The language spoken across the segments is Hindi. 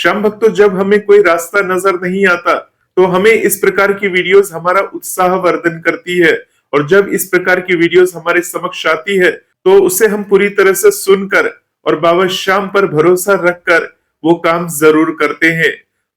श्याम भक्तों, जब हमें कोई रास्ता नजर नहीं आता तो हमें इस प्रकार की वीडियोस हमारा उत्साह वर्धन करती है। और जब इस प्रकार की वीडियोस हमारे समक्ष आती है तो उसे हम पूरी तरह से सुनकर और बाबा श्याम पर भरोसा रखकर वो काम जरूर करते हैं।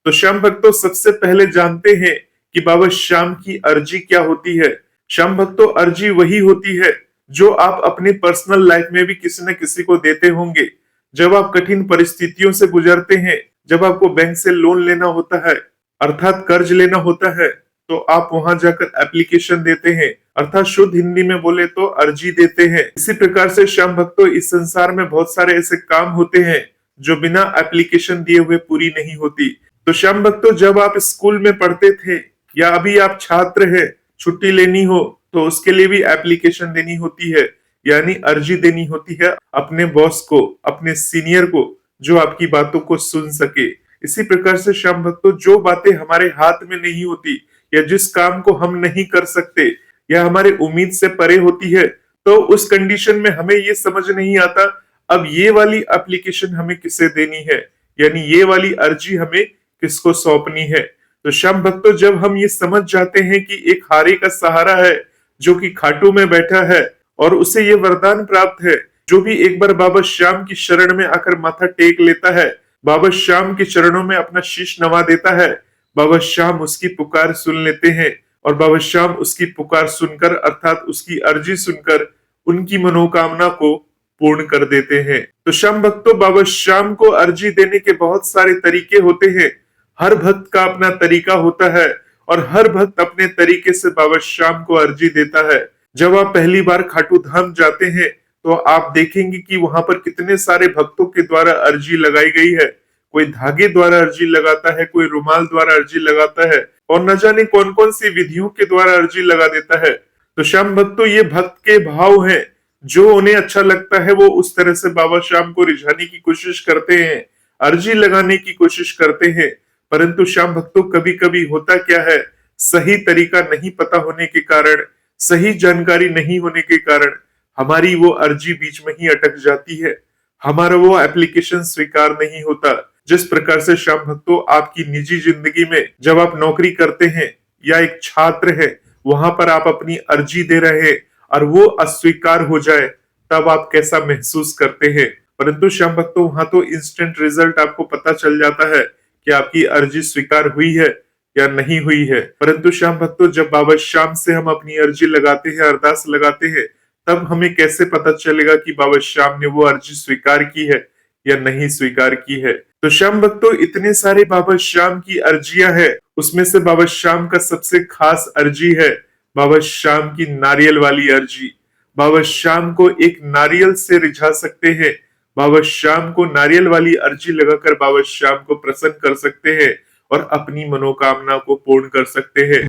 तो श्याम भक्तों, सबसे पहले जानते हैं कि बाबा श्याम की अर्जी क्या होती है। श्याम भक्तों, अर्जी वही होती है जो आप अपनी पर्सनल लाइफ में भी किसी न किसी को देते होंगे। जब आप कठिन परिस्थितियों से गुजरते हैं, जब आपको बैंक से लोन लेना होता है अर्थात कर्ज लेना होता है, तो आप वहां जाकर एप्लीकेशन देते हैं, अर्थात शुद्ध हिंदी में बोले तो अर्जी देते हैं। इसी प्रकार से श्याम भक्तों, इस संसार में बहुत सारे ऐसे काम होते हैं जो बिना एप्लीकेशन दिए हुए पूरी नहीं होती। तो श्याम भक्तों, जब आप स्कूल में पढ़ते थे या अभी आप छात्र हैं, छुट्टी लेनी हो तो उसके लिए भी एप्लीकेशन देनी होती है, यानी अर्जी देनी होती है अपने बॉस को, अपने सीनियर को, जो आपकी बातों को सुन सके। इसी प्रकार से श्याम भक्तों, जो बातें हमारे हाथ में नहीं होती या जिस काम को हम नहीं कर सकते या हमारे उम्मीद से परे होती है, तो उस कंडीशन में हमें ये समझ नहीं आता अब ये वाली एप्लीकेशन हमें किसे देनी है, यानी ये वाली अर्जी हमें किसको सौंपनी है। तो श्याम भक्तों, जब हम ये समझ जाते हैं कि एक हारे का सहारा है जो कि खाटू में बैठा है और उसे ये वरदान प्राप्त है, जो भी एक बार बाबा श्याम की शरण में आकर माथा टेक लेता है, बाबा श्याम के चरणों में अपना शीश नवा देता है, बाबा श्याम उसकी पुकार सुन लेते हैं और बाबा श्याम उसकी पुकार सुनकर अर्थात उसकी अर्जी सुनकर उनकी मनोकामना को पूर्ण कर देते हैं। तो श्याम भक्तों, बाबा श्याम को अर्जी देने के बहुत सारे तरीके होते हैं। हर भक्त का अपना तरीका होता है और हर भक्त अपने तरीके से बाबा श्याम को अर्जी देता है। जब आप पहली बार खाटू धाम जाते हैं तो आप देखेंगे कि वहां पर कितने सारे भक्तों के द्वारा अर्जी लगाई गई है। कोई धागे द्वारा अर्जी लगाता है, कोई रुमाल द्वारा अर्जी लगाता है और न जाने कौन कौन सी विधियों के द्वारा अर्जी लगा देता है। तो श्याम भक्तों, ये भक्त के भाव हैं, जो उन्हें अच्छा लगता है वो उस तरह से बाबा श्याम को रिझाने की कोशिश करते हैं, अर्जी लगाने की कोशिश करते हैं। परंतु श्याम भक्तों, कभी कभी होता क्या है, सही तरीका नहीं पता होने के कारण, सही जानकारी नहीं होने के कारण हमारी वो अर्जी बीच में ही अटक जाती है, हमारा वो एप्लीकेशन स्वीकार नहीं होता। जिस प्रकार से श्याम भक्तों, आपकी निजी जिंदगी में जब आप नौकरी करते हैं या एक छात्र है, वहां पर आप अपनी अर्जी दे रहे हैं और वो अस्वीकार हो जाए, तब आप कैसा महसूस करते हैं। परंतु श्याम भक्तों, वहां तो इंस्टेंट रिजल्ट आपको पता चल जाता है कि आपकी अर्जी स्वीकार हुई है या नहीं हुई है। परंतु श्याम भक्तों, जब बाबा श्याम से हम अपनी अर्जी लगाते हैं, अरदास लगाते हैं, तब हमें कैसे पता चलेगा कि बाबा श्याम ने वो अर्जी स्वीकार की है या नहीं स्वीकार की है। तो श्याम भक्तों, इतने सारे बाबा श्याम की अर्जियां हैं, उसमें से बाबा श्याम का सबसे खास अर्जी है बाबा श्याम की नारियल वाली अर्जी। बाबा श्याम को एक नारियल से रिझा सकते हैं, बाबा श्याम को नारियल वाली अर्जी लगाकर बाबा श्याम को प्रसन्न कर सकते हैं और अपनी मनोकामना को पूर्ण कर सकते हैं।